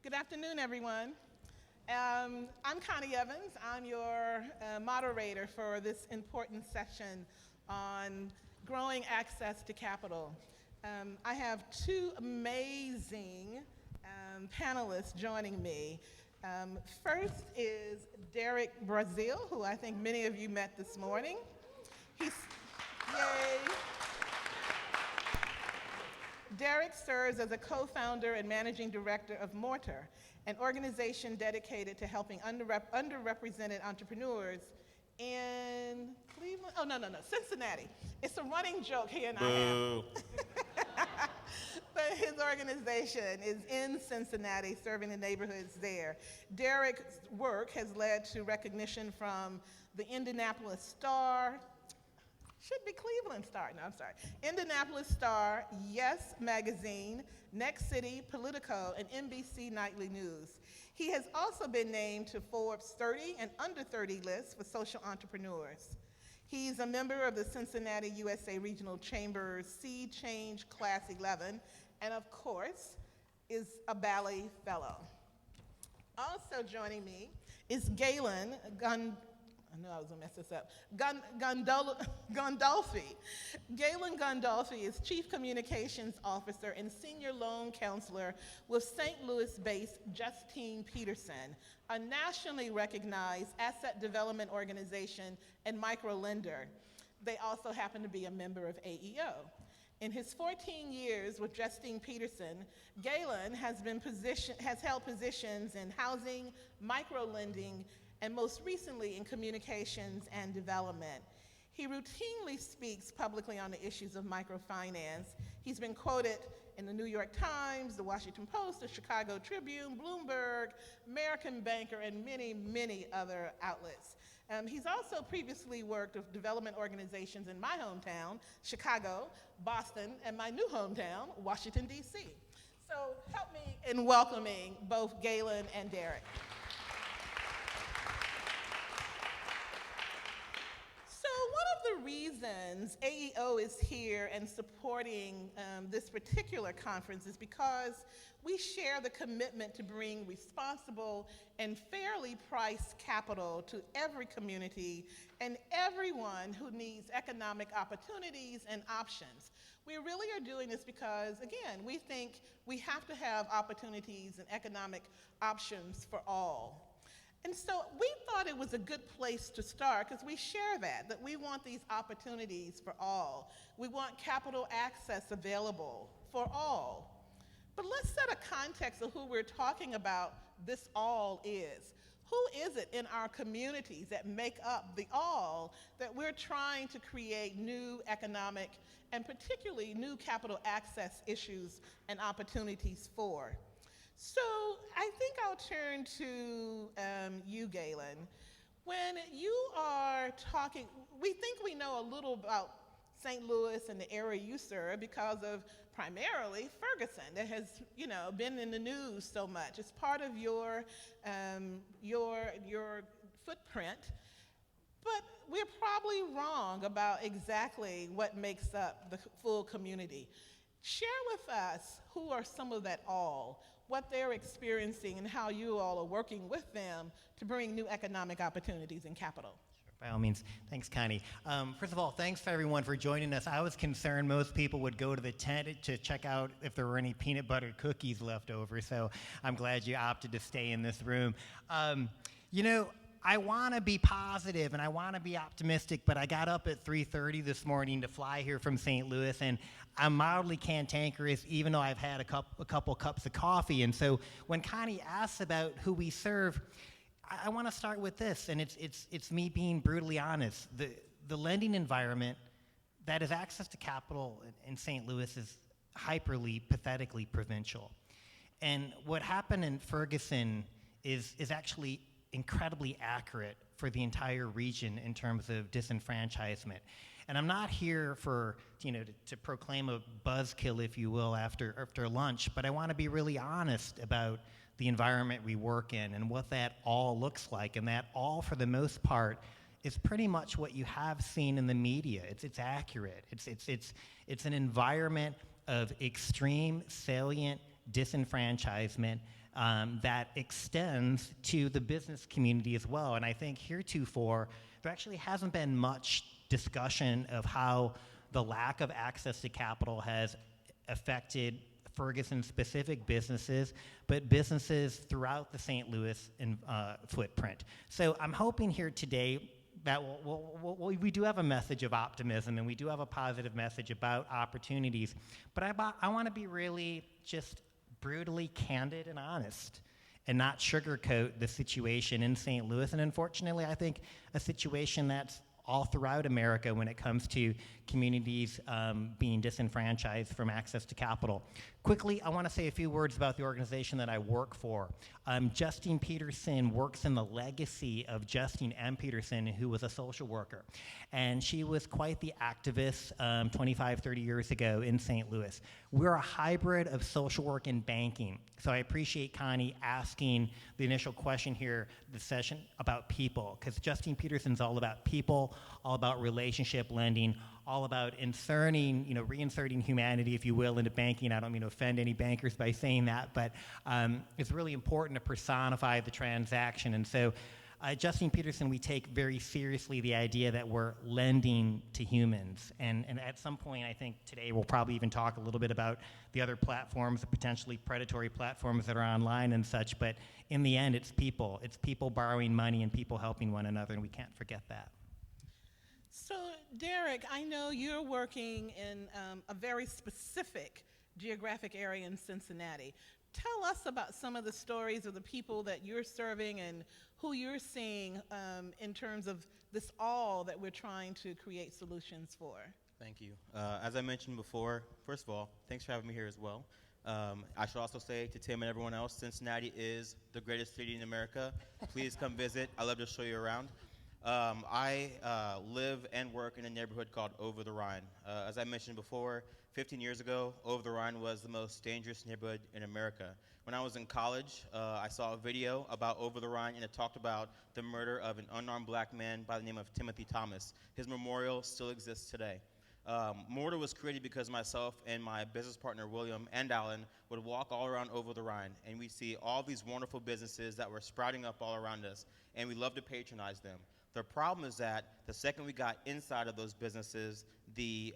Good afternoon, everyone. I'm Connie Evans. I'm your moderator for this important session on growing access to capital. I have two amazing panelists joining me. First is Derek Brazil, who I think many of you met this morning. Yay. Derek serves as a co-founder and managing director of Mortar, an organization dedicated to helping underrepresented entrepreneurs in Cleveland? Oh, no, Cincinnati. It's a running joke here in Boo. But his organization is in Cincinnati, serving the neighborhoods there. Derek's work has led to recognition from the Indianapolis Star, should be Cleveland Star, no, I'm sorry. Indianapolis Star, Yes Magazine, Next City, Politico, and NBC Nightly News. He has also been named to Forbes 30 and under 30 lists for social entrepreneurs. He's a member of the Cincinnati USA Regional Chamber's Seed Change Class 11, and of course, is a Ballet Fellow. Also joining me is Galen I knew I was gonna mess this up. Gandolfi. Galen Gandolfi is Chief Communications Officer and Senior Loan Counselor with St. Louis-based Justine Peterson, a nationally recognized asset development organization and microlender. They also happen to be a member of AEO. In his 14 years with Justine Peterson, Galen has held positions in housing, microlending, and most recently in communications and development. He routinely speaks publicly on the issues of microfinance. He's been quoted in the New York Times, the Washington Post, the Chicago Tribune, Bloomberg, American Banker, and many, many other outlets. He's also previously worked with development organizations in my hometown, Chicago, Boston, and my new hometown, Washington, D.C. So help me in welcoming both Galen and Derek. One of the reasons AEO is here and supporting this particular conference is because we share the commitment to bring responsible and fairly priced capital to every community and everyone who needs economic opportunities and options. We really are doing this because, again, we think we have to have opportunities and economic options for all. And so we thought it was a good place to start because we share that we want these opportunities for all. We want capital access available for all. But let's set a context of who we're talking about this all is. Who is it in our communities that make up the all that we're trying to create new economic and particularly new capital access issues and opportunities for? So I think I'll turn to you, Galen. When you are talking, we think we know a little about St. Louis and the area you serve because of primarily Ferguson that has, been in the news so much. It's part of your footprint, but we're probably wrong about exactly what makes up the full community. Share with us who are some of that all, what they're experiencing, and how you all are working with them to bring new economic opportunities and capital. By all means. Thanks, Connie. First of all, thanks for everyone for joining us. I was concerned most people would go to the tent to check out if there were any peanut butter cookies left over, so I'm glad you opted to stay in this room. I want to be positive and I want to be optimistic, but I got up at 3:30 this morning to fly here from St. Louis, and I'm mildly cantankerous, even though I've had a couple cups of coffee. And so when Connie asks about who we serve, I want to start with this, and it's me being brutally honest. The lending environment that has access to capital in St. Louis is pathetically provincial. And what happened in Ferguson is actually incredibly accurate for the entire region in terms of disenfranchisement. And I'm not here to proclaim a buzzkill, if you will, after lunch, but I want to be really honest about the environment we work in and what that all looks like. And that all, for the most part, is pretty much what you have seen in the media. It's accurate. It's an environment of extreme salient disenfranchisement that extends to the business community as well. And I think heretofore, there actually hasn't been much discussion of how the lack of access to capital has affected Ferguson-specific businesses, but businesses throughout the St. Louis footprint. So I'm hoping here today that we do have a message of optimism, and we do have a positive message about opportunities, but I want to be really just brutally candid and honest and not sugarcoat the situation in St. Louis, and unfortunately I think a situation that's all throughout America when it comes to communities being disenfranchised from access to capital. Quickly, I want to say a few words about the organization that I work for. Justine Peterson works in the legacy of Justine M. Peterson, who was a social worker. And she was quite the activist 25, 30 years ago in St. Louis. We're a hybrid of social work and banking. So I appreciate Connie asking the initial question here, the session, about people, because Justine Peterson's all about people, all about relationship lending, all about reinserting humanity, if you will, into banking. I don't mean to offend any bankers by saying that, but it's really important to personify the transaction. And so Justine Peterson, we take very seriously the idea that we're lending to humans. And at some point, I think today we'll probably even talk a little bit about the other platforms, the potentially predatory platforms that are online and such. But in the end, it's people. It's people borrowing money and people helping one another, and we can't forget that. So, Derek, I know you're working in a very specific geographic area in Cincinnati. Tell us about some of the stories of the people that you're serving and who you're seeing in terms of this all that we're trying to create solutions for. Thank you. As I mentioned before, first of all, thanks for having me here as well. I should also say to Tim and everyone else, Cincinnati is the greatest city in America. Please come visit. I'd love to show you around. I live and work in a neighborhood called Over the Rhine. As I mentioned before, 15 years ago, Over the Rhine was the most dangerous neighborhood in America. When I was in college, I saw a video about Over the Rhine, and it talked about the murder of an unarmed black man by the name of Timothy Thomas. His memorial still exists today. Mortar was created because myself and my business partner, William and Alan, would walk all around Over the Rhine, and we'd see all these wonderful businesses that were sprouting up all around us, and we loved to patronize them. The problem is that the second we got inside of those businesses, the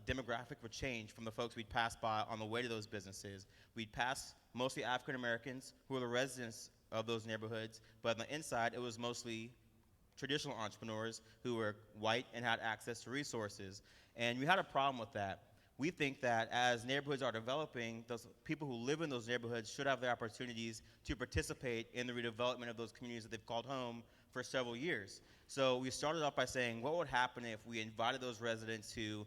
demographic would change from the folks we'd pass by on the way to those businesses. We'd pass mostly African Americans who were the residents of those neighborhoods, but on the inside, it was mostly traditional entrepreneurs who were white and had access to resources. And we had a problem with that. We think that as neighborhoods are developing, those people who live in those neighborhoods should have the opportunities to participate in the redevelopment of those communities that they've called home for several years. So we started off by saying, what would happen if we invited those residents to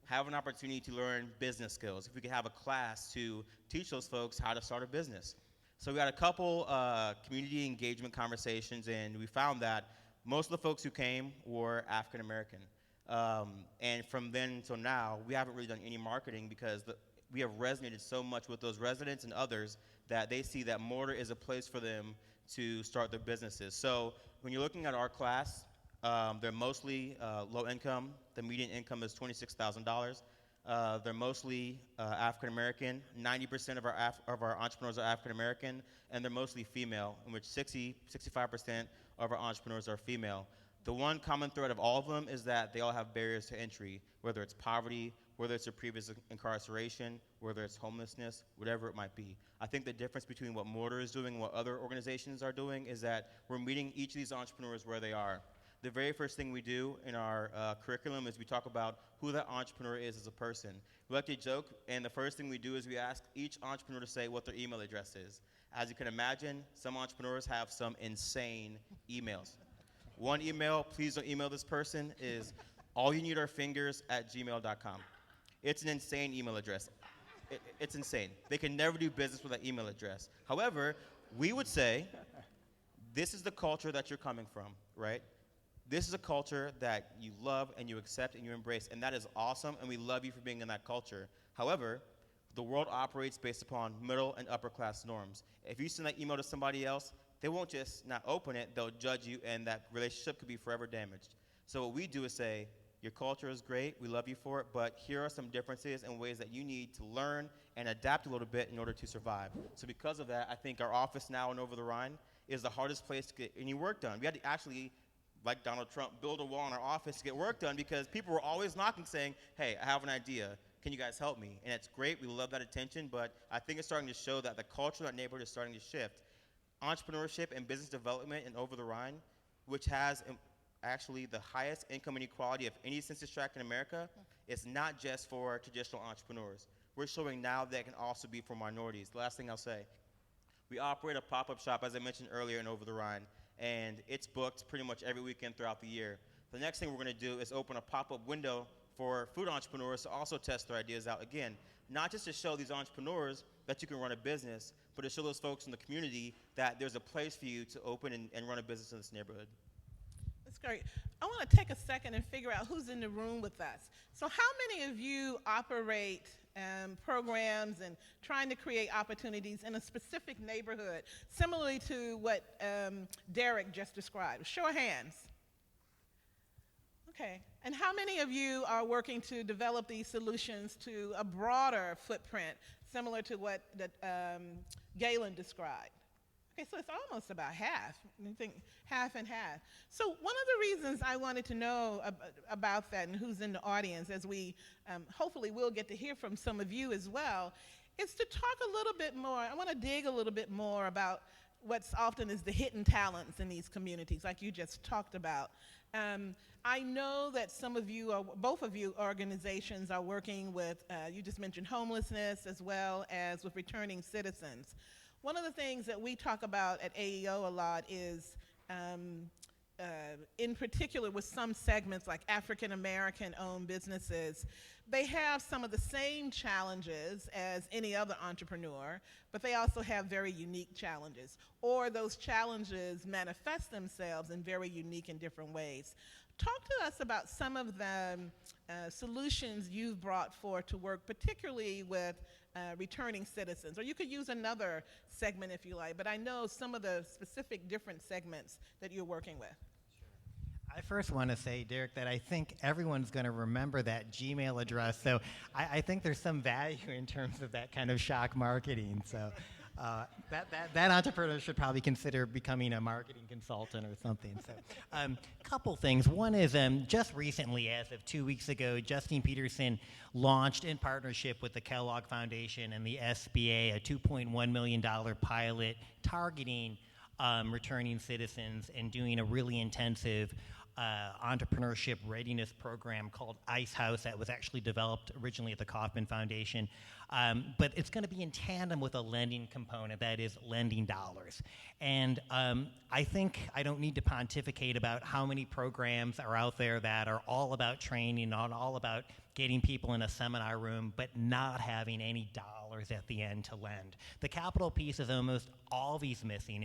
have an opportunity to learn business skills, if we could have a class to teach those folks how to start a business. So we had a couple community engagement conversations, and we found that most of the folks who came were African American. And from then until now, we haven't really done any marketing because we have resonated so much with those residents and others that they see that Mortar is a place for them to start their businesses. So when you're looking at our class, they're mostly low income. The median income is $26,000. They're mostly African American. 90% of our entrepreneurs are African American, and they're mostly female, in which 65% of our entrepreneurs are female. The one common thread of all of them is that they all have barriers to entry, whether it's poverty, whether it's a previous incarceration, whether it's homelessness, whatever it might be. I think the difference between what Mortar is doing and what other organizations are doing is that we're meeting each of these entrepreneurs where they are. The very first thing we do in our curriculum is we talk about who that entrepreneur is as a person. We like to joke, and the first thing we do is we ask each entrepreneur to say what their email address is. As you can imagine, some entrepreneurs have some insane emails. One email, please don't email this person, is allyouneedarefingers@gmail.com. It's an insane email address. It's insane. They can never do business with that email address. However, we would say, this is the culture that you're coming from, right? This is a culture that you love and you accept and you embrace, and that is awesome, and we love you for being in that culture. However, the world operates based upon middle and upper class norms. If you send that email to somebody else, they won't just not open it, they'll judge you, and that relationship could be forever damaged. So what we do is say, your culture is great, we love you for it, but here are some differences and ways that you need to learn and adapt a little bit in order to survive. So because of that, I think our office now in Over the Rhine is the hardest place to get any work done. We had to actually, like Donald Trump, build a wall in our office to get work done because people were always knocking saying, hey, I have an idea. Can you guys help me? And it's great. We love that attention, but I think it's starting to show that the culture of that neighborhood is starting to shift. Entrepreneurship and business development in Over the Rhine, which has actually the highest income inequality of any census tract in America, is not just for traditional entrepreneurs. We're showing now that it can also be for minorities. The last thing I'll say, we operate a pop-up shop, as I mentioned earlier, in Over the Rhine, and it's booked pretty much every weekend throughout the year. The next thing we're going to do is open a pop-up window for food entrepreneurs to also test their ideas out. Again, not just to show these entrepreneurs that you can run a business, but to show those folks in the community that there's a place for you to open and run a business in this neighborhood. That's great. I want to take a second and figure out who's in the room with us. So how many of you operate programs and trying to create opportunities in a specific neighborhood, similarly to what Derek just described? Show of hands. Okay. And how many of you are working to develop these solutions to a broader footprint, similar to what Galen described? Okay, so it's almost about half. I think half and half. So one of the reasons I wanted to know about that and who's in the audience, as we hopefully will get to hear from some of you as well, is to talk a little bit more. I want to dig a little bit more about what's often is the hidden talents in these communities, like you just talked about. I know that some of you, or both of you organizations, are working with, you just mentioned homelessness as well as with returning citizens. One of the things that we talk about at AEO a lot is, in particular with some segments like African American owned businesses, they have some of the same challenges as any other entrepreneur, but they also have very unique challenges, or those challenges manifest themselves in very unique and different ways. Talk to us about some of the solutions you've brought forth to work, particularly with returning citizens, or you could use another segment if you like, but I know some of the specific different segments that you're working with. I first want to say, Derek, that I think everyone's going to remember that Gmail address, so I think there's some value in terms of that kind of shock marketing. So that entrepreneur should probably consider becoming a marketing consultant or something. So couple things. One is just recently, as of 2 weeks ago, Justine Peterson launched in partnership with the Kellogg Foundation and the SBA a $2.1 million pilot targeting returning citizens and doing a really intensive entrepreneurship readiness program called Ice House that was actually developed originally at the Kauffman Foundation. But it's going to be in tandem with a lending component, that is lending dollars. And I think I don't need to pontificate about how many programs are out there that are all about training, not all about getting people in a seminar room, but not having any dollars at the end to lend. The capital piece is almost always missing.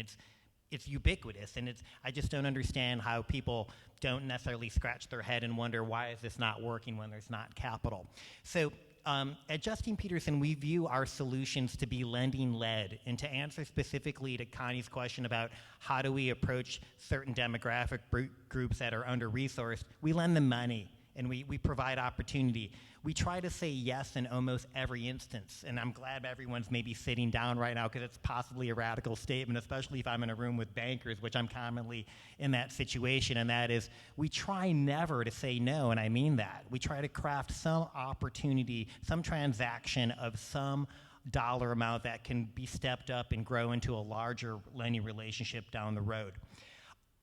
It's ubiquitous, and I just don't understand how people don't necessarily scratch their head and wonder, why is this not working when there's not capital? So at Justine Peterson, we view our solutions to be lending-led. And to answer specifically to Connie's question about how do we approach certain demographic groups that are under-resourced, we lend them money, and we provide opportunity. We try to say yes in almost every instance, and I'm glad everyone's maybe sitting down right now because it's possibly a radical statement, especially if I'm in a room with bankers, which I'm commonly in that situation, and that is we try never to say no, and I mean that. We try to craft some opportunity, some transaction of some dollar amount that can be stepped up and grow into a larger lending relationship down the road.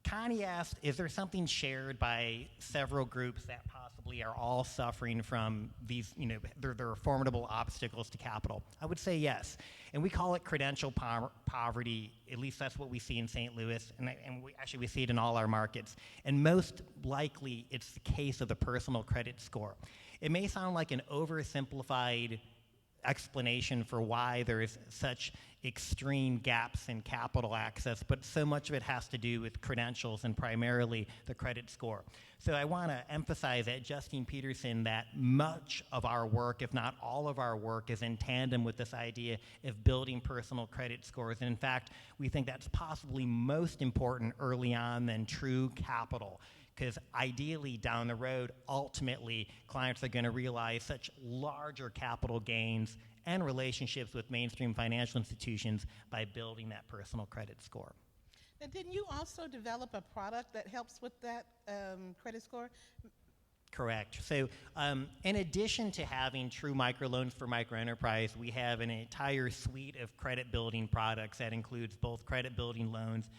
Connie asked, is there something shared by several groups that possibly are all suffering from these, there are formidable obstacles to capital? I would say yes. And we call it credential poverty. At least that's what we see in St. Louis, and we see it in all our markets. And most likely, it's the case of the personal credit score. It may sound like an oversimplified explanation for why there is such extreme gaps in capital access, but so much of it has to do with credentials and primarily the credit score. So I want to emphasize at Justine Peterson that much of our work, if not all of our work, is in tandem with this idea of building personal credit scores. And in fact, we think that's possibly most important early on than true capital. because ideally down the road, ultimately, clients are going to realize such larger capital gains and relationships with mainstream financial institutions by building that personal credit score. Now, didn't you also develop a product that helps with that credit score? Correct. So in addition to having true microloans for microenterprise, we have an entire suite of credit building products that includes both credit building loans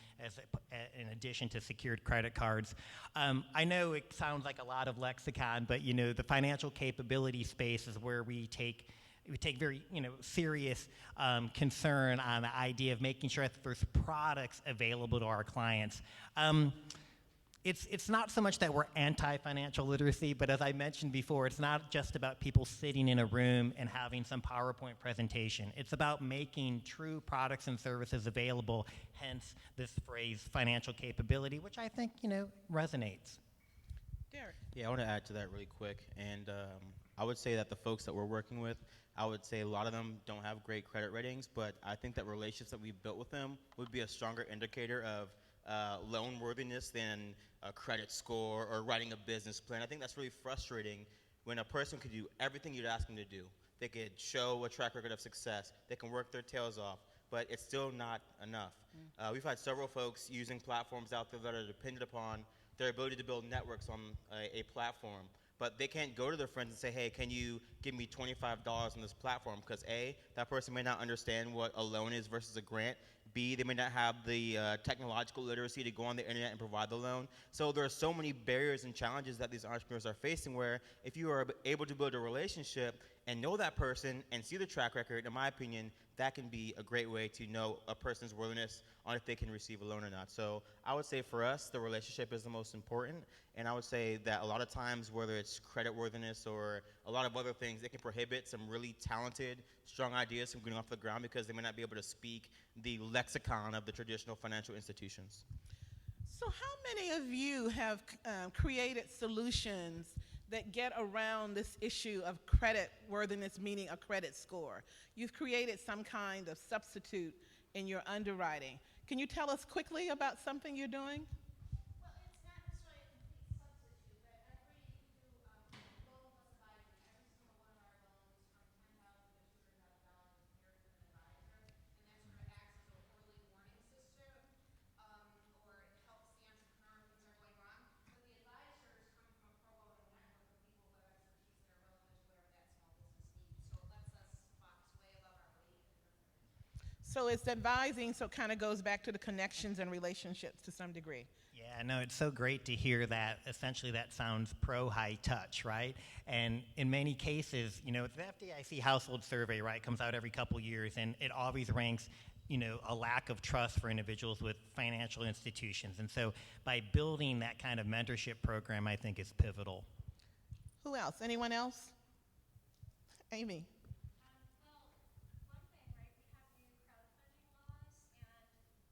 in addition to secured credit cards. I know it sounds like a lot of lexicon, but the financial capability space is where we take very serious concern on the idea of making sure that there's products available to our clients. It's not so much that we're anti-financial literacy, but as I mentioned before, it's not just about people sitting in a room and having some PowerPoint presentation. It's about making true products and services available, hence this phrase, financial capability, which I think, resonates. Derek. Yeah, I want to add to that really quick. And I would say that the folks that we're working with, I would say a lot of them don't have great credit ratings, but I think that relationships that we've built with them would be a stronger indicator of loan worthiness than a credit score or writing a business plan. I think that's really frustrating when a person could do everything you'd ask them to do. They could show a track record of success. They can work their tails off, but it's still not enough. We've had several folks using platforms out there that are dependent upon their ability to build networks on a platform, but they can't go to their friends and say, hey, can you give me $25 on this platform? Because A, that person may not understand what a loan is versus a grant. B, they may not have the technological literacy to go on the internet and provide the loan. So there are so many barriers and challenges that these entrepreneurs are facing where if you are able to build a relationship and know that person and see the track record, in my opinion, that can be a great way to know a person's worthiness on if they can receive a loan or not. So I would say for us, the relationship is the most important. And I would say that a lot of times, whether it's credit worthiness or a lot of other things, it can prohibit some really talented, strong ideas from getting off the ground because they may not be able to speak the lexicon of the traditional financial institutions. So how many of you have created solutions that get around this issue of credit worthiness, meaning a credit score? You've created some kind of substitute in your underwriting. Can you tell us quickly about something you're doing? Well, it's not necessarily a complete substitute, but every loan plus advisory, every single one of our loans from $10,000 to $200,000 is paired with an advisor, and that sort of acts as an early warning system, or it helps the entrepreneur if things are going wrong. But the advisors come from a pro bono network of people who have expertise that are relevant to whatever that small business needs. So it lets us box way above our weight in terms of advice. So it's advising, so it kind of goes back to the connections and relationships to some degree. Yeah, no, it's so great to hear that. Essentially, that sounds pro-high touch, right? And in many cases, the FDIC household survey, right, comes out every couple years, and it always ranks, a lack of trust for individuals with financial institutions. And so by building that kind of mentorship program, I think is pivotal. Who else? Anyone else? Amy. Well, one thing, right, we have new crowdfunding laws, and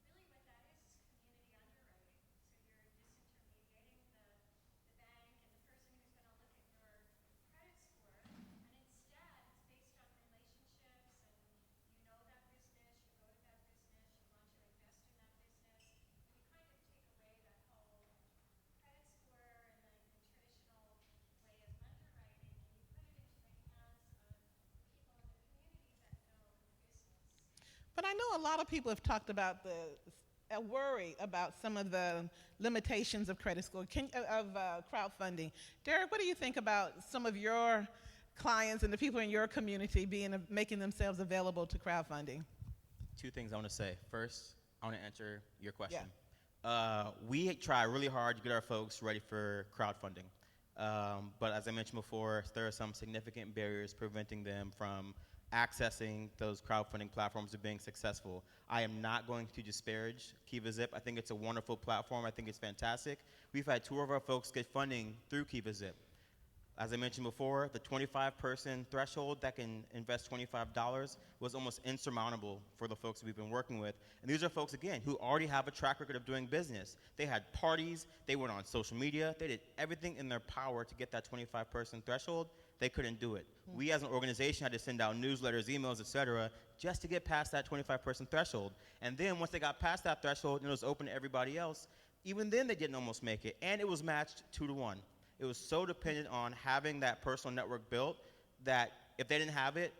really what that is community underwriting. So you're disintermediating the bank and the person who's going to look at your credit score, and instead it's based on relationships, and you know that business, you go to that business, you want to invest in that business, and we kind of take away that whole credit score and the traditional way of underwriting, and you put it into the hands of people in the community that know the business. But I know a lot of people have talked about a worry about some of the limitations of credit score, crowdfunding. Derek, what do you think about some of your clients and the people in your community making themselves available to crowdfunding? Two things I want to say. First, I want to answer your question. We try really hard to get our folks ready for crowdfunding. But as I mentioned before, there are some significant barriers preventing them from accessing those crowdfunding platforms and being successful. I am not going to disparage KivaZip. I think it's a wonderful platform. I think it's fantastic. We've had 2 of our folks get funding through KivaZip. As I mentioned before, the 25-person threshold that can invest $25 was almost insurmountable for the folks we've been working with. And these are folks, again, who already have a track record of doing business. They had parties. They went on social media. They did everything in their power to get that 25-person threshold. They couldn't do it. We as an organization had to send out newsletters, emails, et cetera, just to get past that 25-person threshold. And then once they got past that threshold and it was open to everybody else, even then they didn't almost make it, and it was matched 2-to-1. It was so dependent on having that personal network built that if they didn't have it,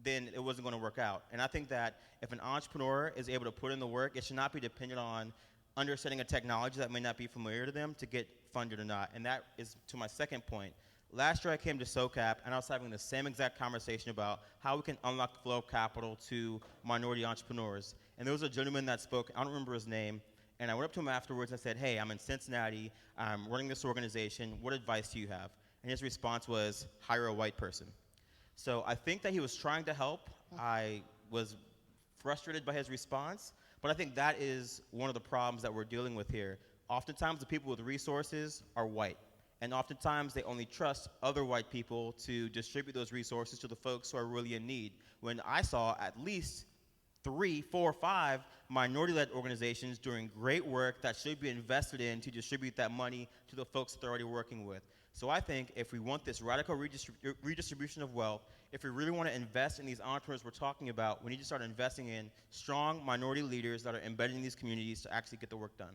then it wasn't going to work out. And I think that if an entrepreneur is able to put in the work, it should not be dependent on understanding a technology that may not be familiar to them to get funded or not. And that is to my second point. Last year I came to SOCAP and I was having the same exact conversation about how we can unlock the flow of capital to minority entrepreneurs. And there was a gentleman that spoke, I don't remember his name, and I went up to him afterwards and I said, hey, I'm in Cincinnati, I'm running this organization, what advice do you have? And his response was, hire a white person. So I think that he was trying to help. I was frustrated by his response, but I think that is one of the problems that we're dealing with here. Oftentimes the people with resources are white, and oftentimes they only trust other white people to distribute those resources to the folks who are really in need. When I saw at least 3, 4, 5 minority-led organizations doing great work that should be invested in to distribute that money to the folks that they're already working with. So I think if we want this radical redistribution of wealth, if we really want to invest in these entrepreneurs we're talking about, we need to start investing in strong minority leaders that are embedded in these communities to actually get the work done.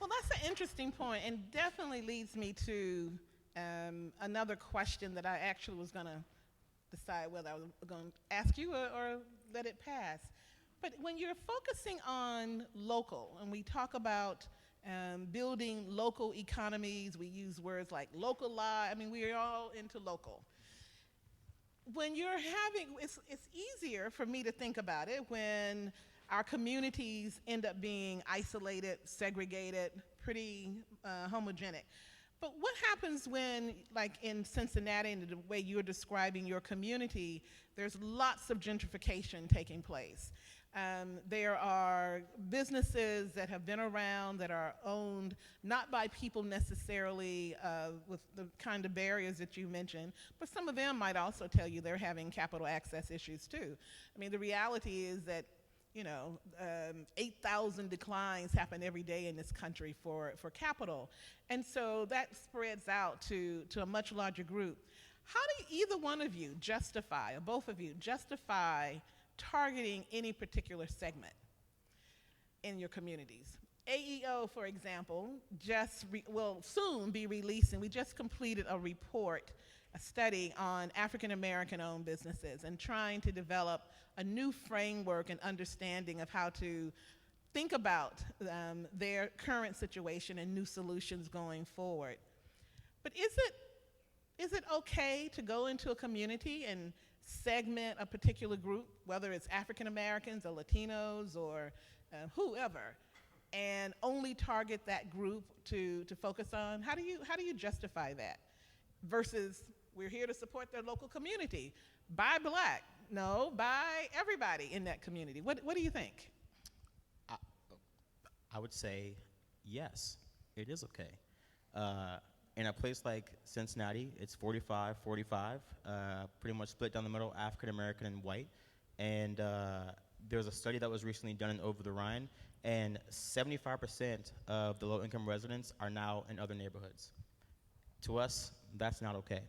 Well, that's an interesting point, and definitely leads me to another question that I actually was going to decide whether I was going to ask you or let it pass. But when you're focusing on local, and we talk about building local economies, we use words like localize, I mean, we're all into local. When you're having, it's easier for me to think about it when our communities end up being isolated, segregated, pretty homogenic. But what happens when, like in Cincinnati and the way you're describing your community, there's lots of gentrification taking place? There are businesses that have been around that are owned not by people necessarily with the kind of barriers that you mentioned, but some of them might also tell you they're having capital access issues too. I mean, the reality is that 8,000 declines happen every day in this country for capital. And so that spreads out to a much larger group. How do either one of you justify, or both of you, justify targeting any particular segment in your communities? AEO, for example, will soon be releasing, we just completed a report, a study on African American owned businesses and trying to develop a new framework and understanding of how to think about their current situation and new solutions going forward. But is it okay to go into a community and segment a particular group, whether it's African Americans or Latinos or whoever, and only target that group to focus on? How do you justify that? Versus, we're here to support their local community. Buy black. No, buy everybody in that community. What do you think? I would say yes, it is okay. In a place like Cincinnati, it's 45-45, pretty much split down the middle, African American and white. And there's a study that was recently done in Over the Rhine, and 75% of the low-income residents are now in other neighborhoods. To us, that's not okay.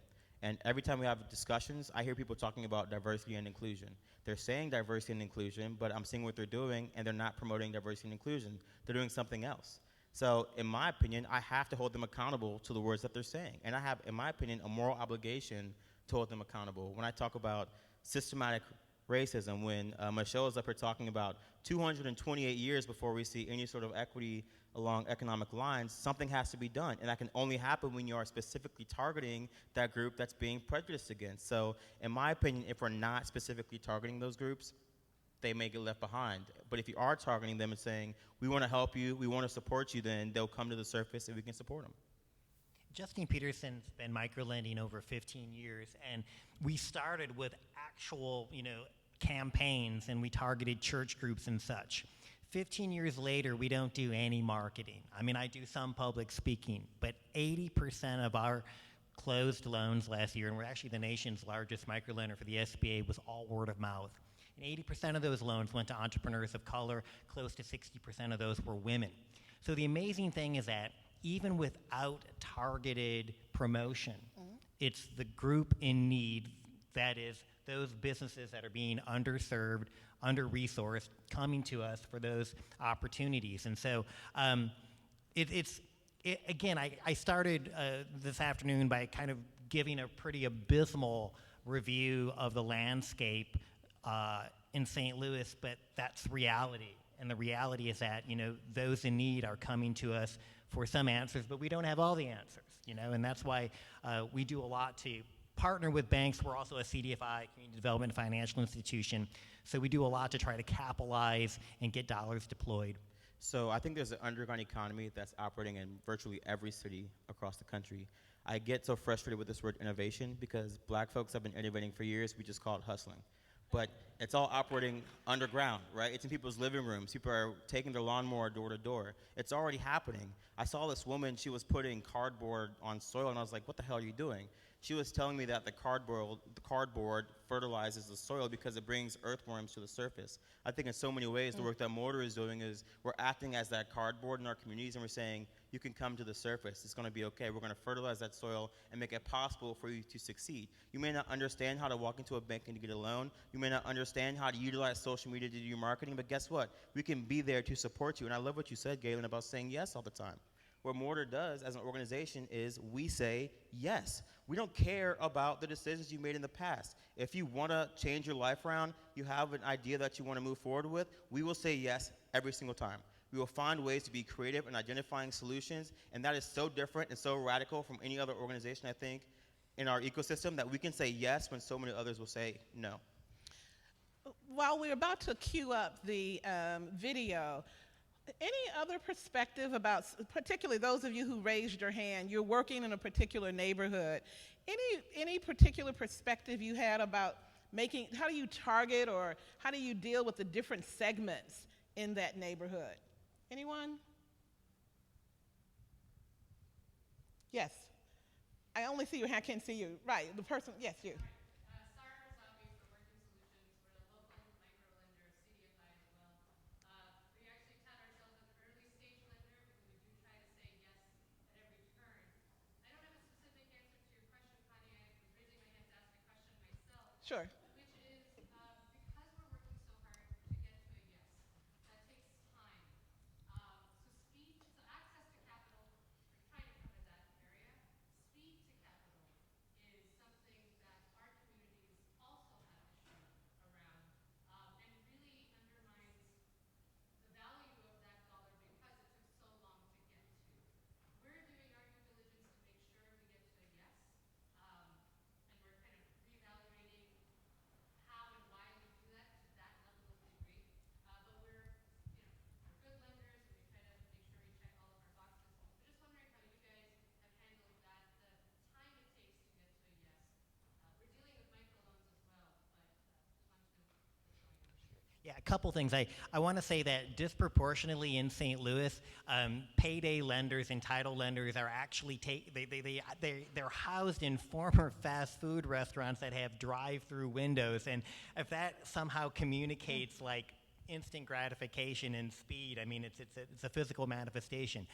And every time we have discussions, I hear people talking about diversity and inclusion. They're saying diversity and inclusion, but I'm seeing what they're doing, and they're not promoting diversity and inclusion. They're doing something else. So in my opinion, I have to hold them accountable to the words that they're saying. And I have, in my opinion, a moral obligation to hold them accountable. When I talk about systematic racism, when Michelle is up here talking about 228 years before we see any sort of equity along economic lines, something has to be done. And that can only happen when you are specifically targeting that group that's being prejudiced against. So in my opinion, if we're not specifically targeting those groups, they may get left behind. But if you are targeting them and saying, we want to help you, we want to support you, then they'll come to the surface and we can support them. Justine Peterson's been microlending over 15 years, and we started with actual, campaigns, and we targeted church groups and such. 15 years later, we don't do any marketing. I mean, I do some public speaking, but 80% of our closed loans last year, and we're actually the nation's largest microlender for the SBA, was all word of mouth. And 80% of those loans went to entrepreneurs of color. Close to 60% of those were women. So the amazing thing is that even without targeted promotion, it's the group in need, That is, those businesses that are being underserved, under-resourced, coming to us for those opportunities. And so again, I started this afternoon by kind of giving a pretty abysmal review of the landscape in St. Louis, but that's reality. And the reality is that, those in need are coming to us for some answers, but we don't have all the answers, and that's why we do a lot to partner with banks. We're also a CDFI, Community Development Financial Institution, so we do a lot to try to capitalize and get dollars deployed. So I think there's an underground economy that's operating in virtually every city across the country. I get so frustrated with this word innovation because black folks have been innovating for years. We just call it hustling. But it's all operating underground, right? It's in people's living rooms. People are taking their lawnmower door to door. It's already happening. I saw this woman, she was putting cardboard on soil, and I was like, what the hell are you doing? She was telling me that the cardboard fertilizes the soil because it brings earthworms to the surface. I think in so many ways, the work that Mortar is doing is we're acting as that cardboard in our communities, and we're saying, you can come to the surface. It's going to be okay. We're going to fertilize that soil and make it possible for you to succeed. You may not understand how to walk into a bank and to get a loan. You may not understand how to utilize social media to do your marketing, but guess what? We can be there to support you. And I love what you said, Galen, about saying yes all the time. What Mortar does as an organization is we say yes. We don't care about the decisions you made in the past. If you want to change your life around, you have an idea that you want to move forward with, we will say yes every single time. We will find ways to be creative in identifying solutions, and that is so different and so radical from any other organization, I think, in our ecosystem, that we can say yes when so many others will say no. While we're about to queue up the video, any other perspective about, particularly those of you who raised your hand, you're working in a particular neighborhood, any particular perspective you had about how do you target or how do you deal with the different segments in that neighborhood? Anyone? Yes. I only see your hand, I can't see you. Right, the person, yes, you. Sure. Which is because we're working so hard to get to a yes, that takes time. So access to capital, we're trying to cover that area. Speed to capital is something that our communities also have issues around, and really undermines the value of that dollar because it took so long to get to. We're doing our due diligence to make sure we get to a yes, and we're kind of reevaluating how and why we do that to that level of degree. But we're good lenders, and we try to make sure we check all of our boxes. But just wondering how you guys have handled that, the time it takes to get to a yes. We're dealing with microloans as well, but just wanted to know what's going on. Yeah, a couple things. I want to say that disproportionately in St. Louis, payday lenders and title lenders are actually they're housed in former fast food restaurants that have drive-through windows, and if that somehow communicates like instant gratification and speed, I mean it's a physical manifestation.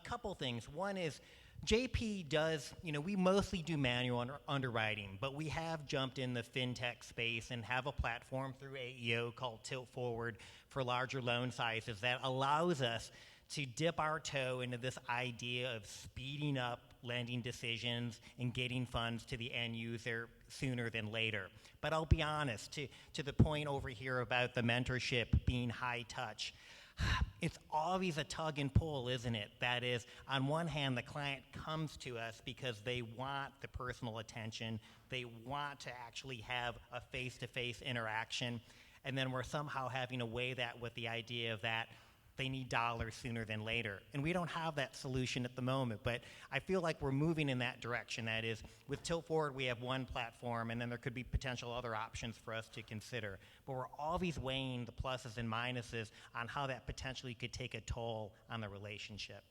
Couple things. One is JP does, we mostly do manual underwriting, but we have jumped in the fintech space and have a platform through AEO called Tilt Forward for larger loan sizes that allows us to dip our toe into this idea of speeding up lending decisions and getting funds to the end user sooner than later. But I'll be honest, to the point over here about the mentorship being high touch, it's always a tug and pull, isn't it? That is, on one hand, the client comes to us because they want the personal attention, they want to actually have a face-to-face interaction, and then we're somehow having to weigh that with the idea of that they need dollars sooner than later. And we don't have that solution at the moment, but I feel like we're moving in that direction. That is, with Tilt Forward, we have one platform, and then there could be potential other options for us to consider. But we're always weighing the pluses and minuses on how that potentially could take a toll on the relationship.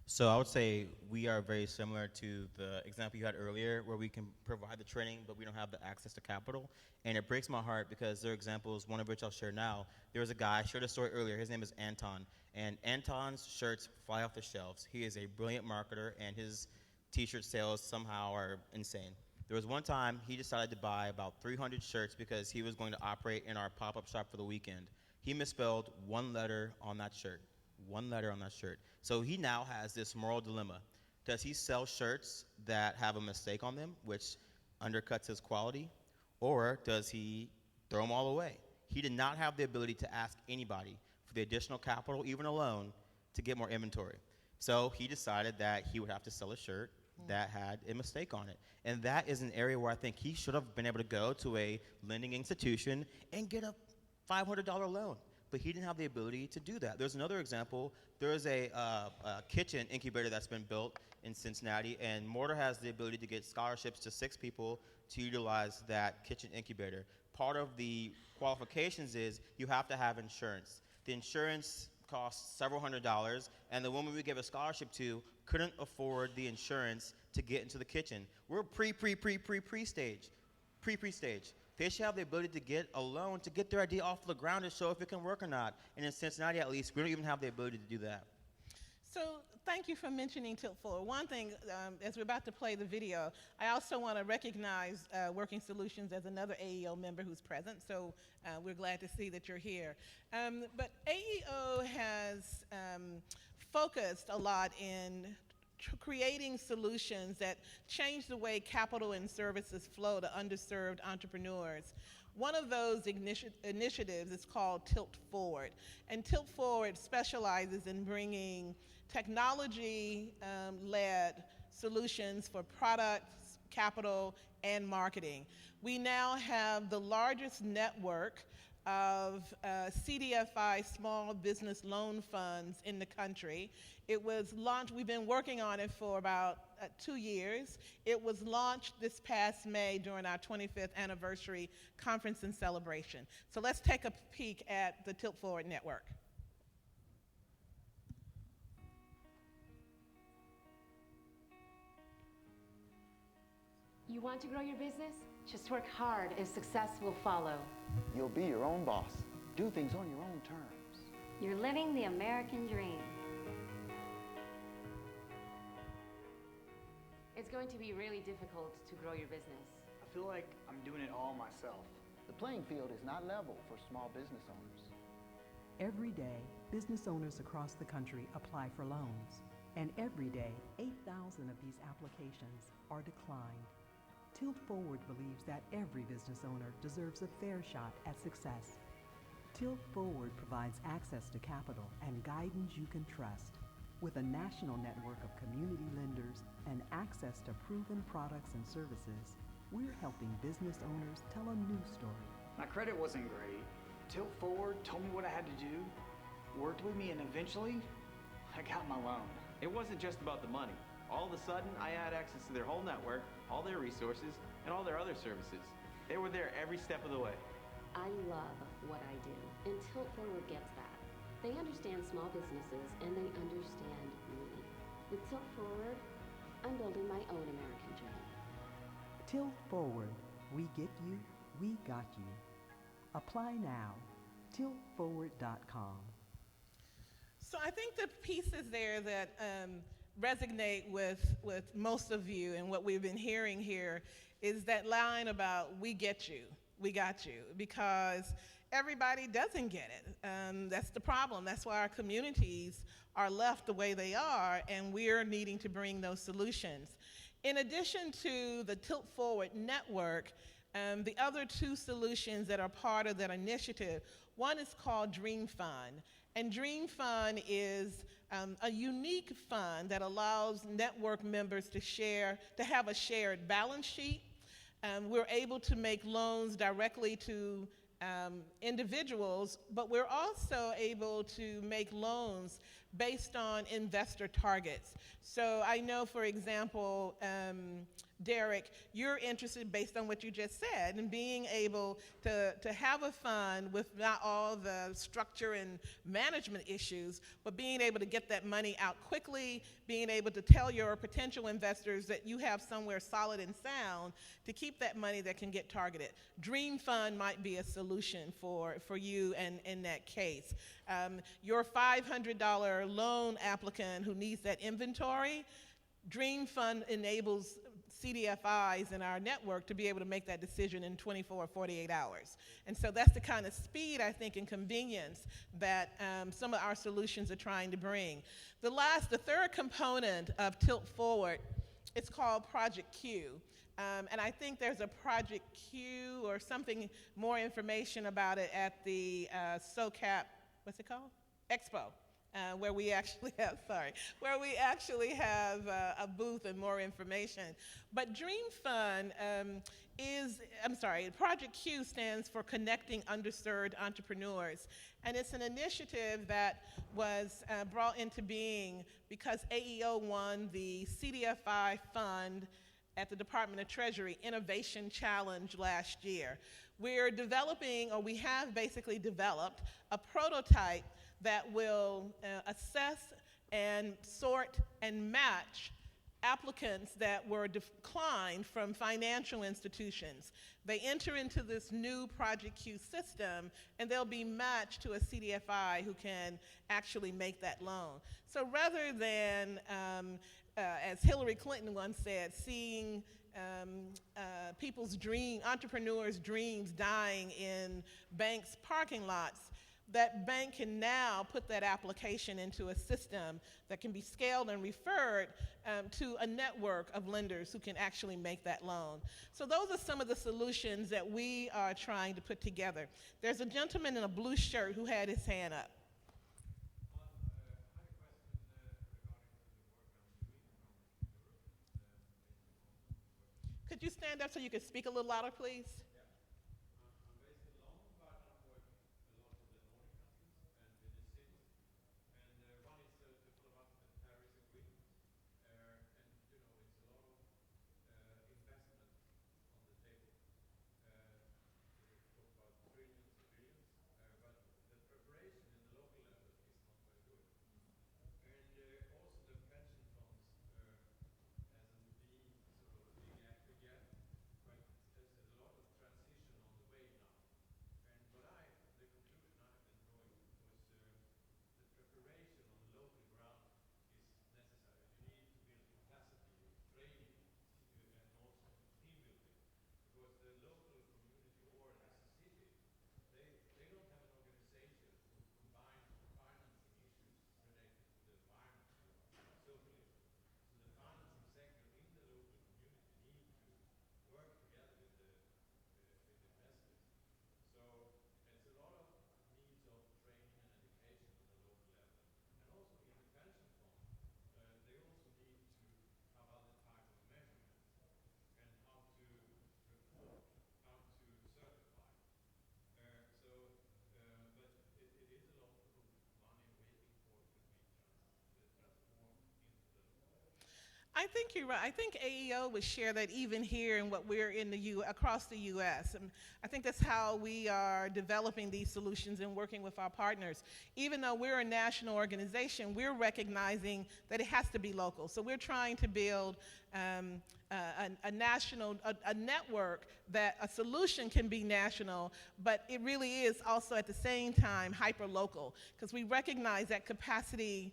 So I would say we are very similar to the example you had earlier, where we can provide the training, but we don't have the access to capital. And it breaks my heart because there are examples, one of which I'll share now. There was a guy, I shared a story earlier, his name is Anton. And Anton's shirts fly off the shelves. He is a brilliant marketer, and his t-shirt sales somehow are insane. There was one time he decided to buy about 300 shirts because he was going to operate in our pop-up shop for the weekend. He misspelled one letter on that shirt. One letter on that shirt. So he now has this moral dilemma. Does he sell shirts that have a mistake on them, which undercuts his quality, or does he throw them all away? He did not have the ability to ask anybody for the additional capital, even a loan, to get more inventory. So he decided that he would have to sell a shirt that had a mistake on it. And that is an area where I think he should have been able to go to a lending institution and get a $500 loan. But he didn't have the ability to do that. There's another example. There is a kitchen incubator that's been built in Cincinnati, and Mortar has the ability to get scholarships to 6 people to utilize that kitchen incubator. Part of the qualifications is you have to have insurance. The insurance costs several $100s, and the woman we gave a scholarship to couldn't afford the insurance to get into the kitchen. We're pre-stage. They should have the ability to get a loan to get their idea off the ground to show if it can work or not. And in Cincinnati, at least, we don't even have the ability to do that. So thank you for mentioning Tilt Forward. One thing, as we're about to play the video, I also want to recognize Working Solutions as another AEO member who's present, so we're glad to see that you're here. But AEO has focused a lot in creating solutions that change the way capital and services flow to underserved entrepreneurs. One of those initiatives is called Tilt Forward, and Tilt Forward specializes in bringing technology-led solutions for products, capital, and marketing. We now have the largest network of CDFI small business loan funds in the country. It was launched, we've been working on it for about 2 years. It was launched this past May during our 25th anniversary conference and celebration. So let's take a peek at the Tilt Forward network. You want to grow your business? Just work hard and success will follow. You'll be your own boss. Do things on your own terms. You're living the American dream. It's going to be really difficult to grow your business. I feel like I'm doing it all myself. The playing field is not level for small business owners. Every day, business owners across the country apply for loans. And every day, 8,000 of these applications are declined. Tilt Forward believes that every business owner deserves a fair shot at success. Tilt Forward provides access to capital and guidance you can trust. With a national network of community lenders and access to proven products and services, we're helping business owners tell a new story. My credit wasn't great. Tilt Forward told me what I had to do, worked with me, and eventually, I got my loan. It wasn't just about the money. All of a sudden, I had access to their whole network, all their resources, and all their other services. They were there every step of the way. I love what I do, and Tilt Forward gets that. They understand small businesses, and they understand me. With Tilt Forward, I'm building my own American dream. Tilt Forward. We get you, we got you. Apply now. tiltforward.com. So I think the pieces there that resonate with most of you and what we've been hearing here is that line about we get you, we got you, because everybody doesn't get it. That's the problem. That's why our communities are left the way they are, and we're needing to bring those solutions. In addition to the Tilt Forward network, the other 2 solutions that are part of that initiative, one is called Dream Fund. And Dream Fund is a unique fund that allows network members to have a shared balance sheet. We're able to make loans directly to individuals, but we're also able to make loans based on investor targets. So I know, for example, Derek, you're interested, based on what you just said, in being able to have a fund with not all the structure and management issues, but being able to get that money out quickly, being able to tell your potential investors that you have somewhere solid and sound to keep that money that can get targeted. Dream Fund might be a solution for you and in that case. Your $500 loan applicant who needs that inventory, Dream Fund enables CDFIs in our network to be able to make that decision in 24 or 48 hours. And so that's the kind of speed, I think, and convenience that some of our solutions are trying to bring. The third component of Tilt Forward, it's called Project Q. And I think there's a Project Q or something, more information about it at the SOCAP, what's it called? Expo. Where we actually have a booth and more information. But Dream Fund Project Q stands for Connecting Underserved Entrepreneurs. And it's an initiative that was brought into being because AEO won the CDFI fund at the Department of Treasury Innovation Challenge last year. We have basically developed a prototype that will assess and sort and match applicants that were declined from financial institutions. They enter into this new Project Q system, and they'll be matched to a CDFI who can actually make that loan. So rather than, as Hillary Clinton once said, seeing entrepreneurs' dreams dying in banks' parking lots, that bank can now put that application into a system that can be scaled and referred to a network of lenders who can actually make that loan. So those are some of the solutions that we are trying to put together. There's a gentleman in a blue shirt who had his hand up. Could you stand up so you could speak a little louder, please? I think you're right. I think AEO would share that even here in what we're in across the U.S. And I think that's how we are developing these solutions and working with our partners. Even though we're a national organization, we're recognizing that it has to be local. So we're trying to build a network that a solution can be national, but it really is also at the same time hyper-local, because we recognize that capacity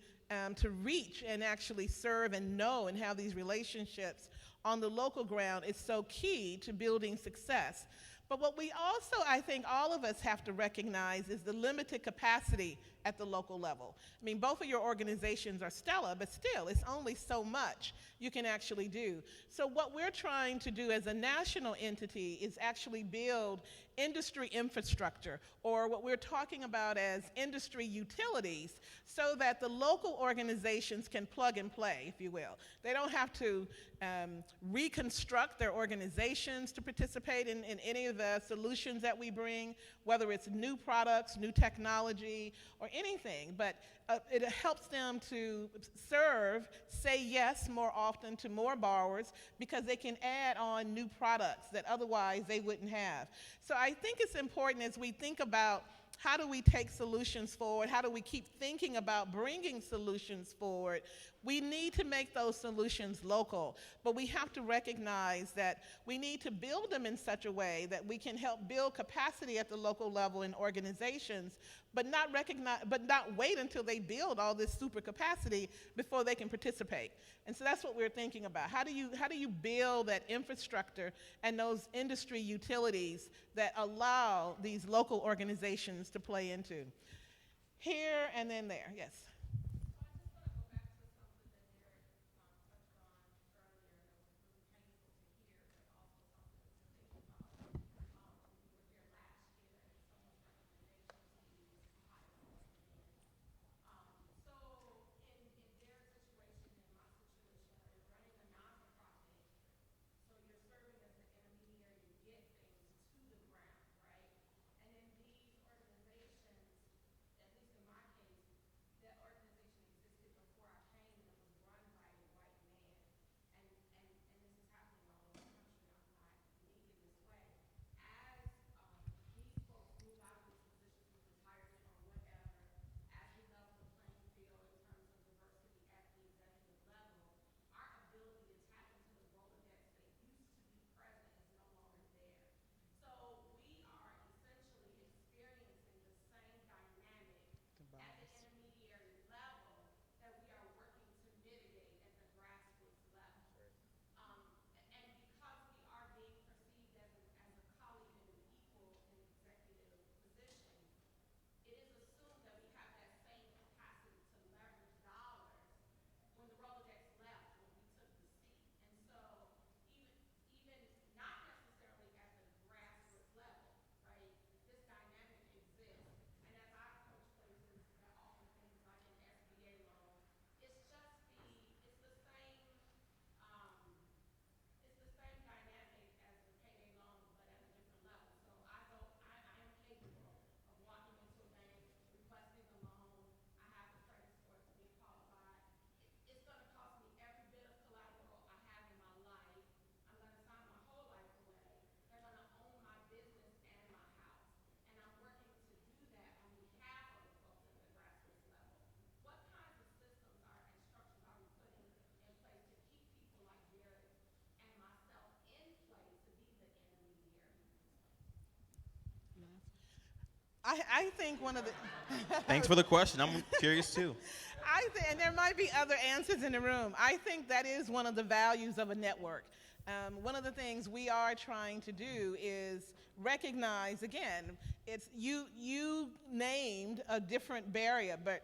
to reach and actually serve and know and have these relationships on the local ground is so key to building success. But what we also, I think all of us have to recognize is the limited capacity at the local level. I mean, both of your organizations are stellar, but still, it's only so much you can actually do. So what we're trying to do as a national entity is actually build industry infrastructure, or what we're talking about as industry utilities, so that the local organizations can plug and play, if you will. They don't have to reconstruct their organizations to participate in any of the solutions that we bring, whether it's new products, new technology, or anything, but it helps them to say yes more often to more borrowers, because they can add on new products that otherwise they wouldn't have. So I think it's important as we think about how do we take solutions forward, how do we keep thinking about bringing solutions forward, we need to make those solutions local, but we have to recognize that we need to build them in such a way that we can help build capacity at the local level in organizations, but not wait until they build all this super capacity before they can participate. And so that's what we're thinking about. How do you build that infrastructure and those industry utilities that allow these local organizations to play into? Here and then there, yes. I think one of the Thanks for the question. I'm curious too. and there might be other answers in the room. I think that is one of the values of a network. One of the things we are trying to do is recognize, again, it's you named a different barrier, but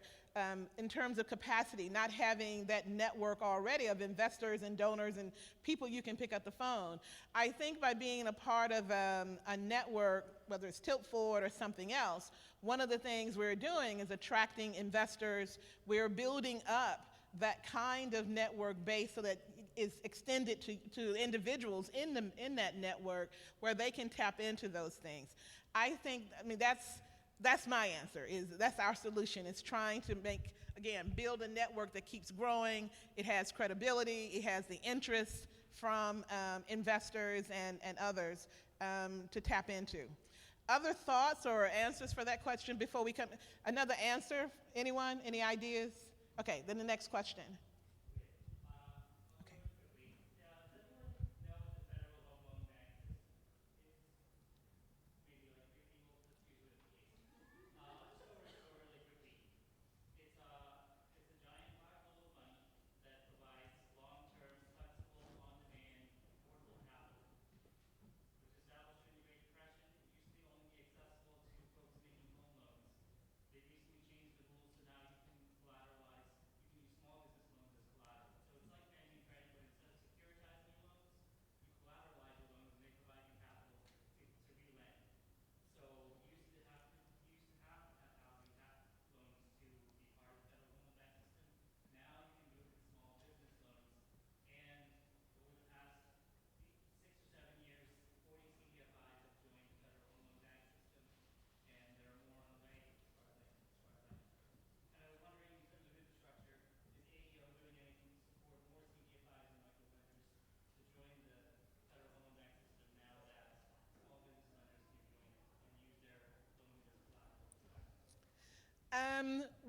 in terms of capacity, not having that network already of investors and donors and people you can pick up the phone. I think by being a part of a network, whether it's Tilt Forward or something else, one of the things we're doing is attracting investors. We're building up that kind of network base so that is extended to individuals in that network where they can tap into those things. I mean, that's my answer, that's our solution. It's trying to build a network that keeps growing. It has credibility. It has the interest from investors and others to tap into. Other thoughts or answers for that question before we come? Another answer? Anyone? Any ideas? Okay, then the next question.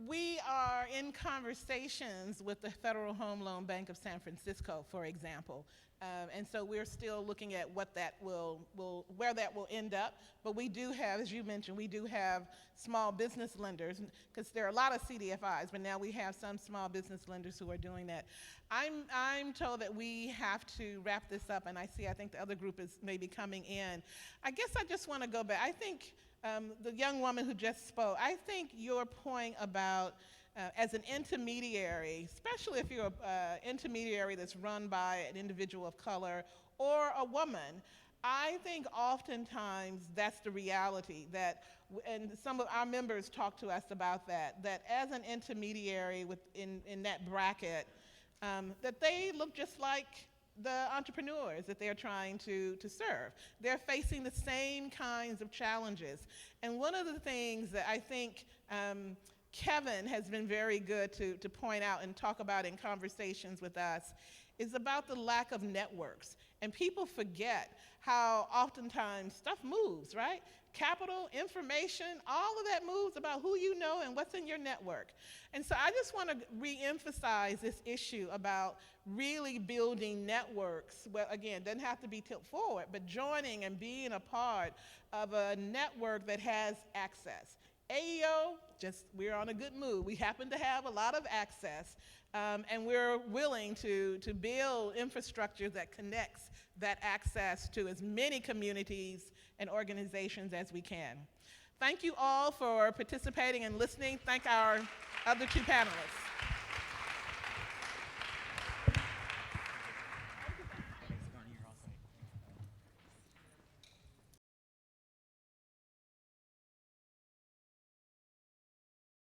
We are in conversations with the Federal Home Loan Bank of San Francisco, for example. And so we're still looking at what that where that will end up. But we do have, as you mentioned, we do have small business lenders, because there are a lot of CDFIs, but now we have some small business lenders who are doing that. I'm told that we have to wrap this up, and I think the other group is maybe coming in. I guess I just want to go back. I think the young woman who just spoke, I think your point about as an intermediary, especially if you're an intermediary that's run by an individual of color or a woman, I think oftentimes that's the reality and some of our members talk to us about that as an intermediary in that bracket, that they look just like the entrepreneurs that they're trying to serve. They're facing the same kinds of challenges. And one of the things that I think Kevin has been very good to point out and talk about in conversations with us is about the lack of networks. And people forget how oftentimes stuff moves, right? Capital, information, all of that moves about who you know and what's in your network. And so I just want to re-emphasize this issue about really building networks. Well, again, doesn't have to be tilt forward, but joining and being a part of a network that has access. AEO, we're on a good move. We happen to have a lot of access, and we're willing to build infrastructure that connects that access to as many communities and organizations as we can. Thank you all for participating and listening. Thank our other two panelists.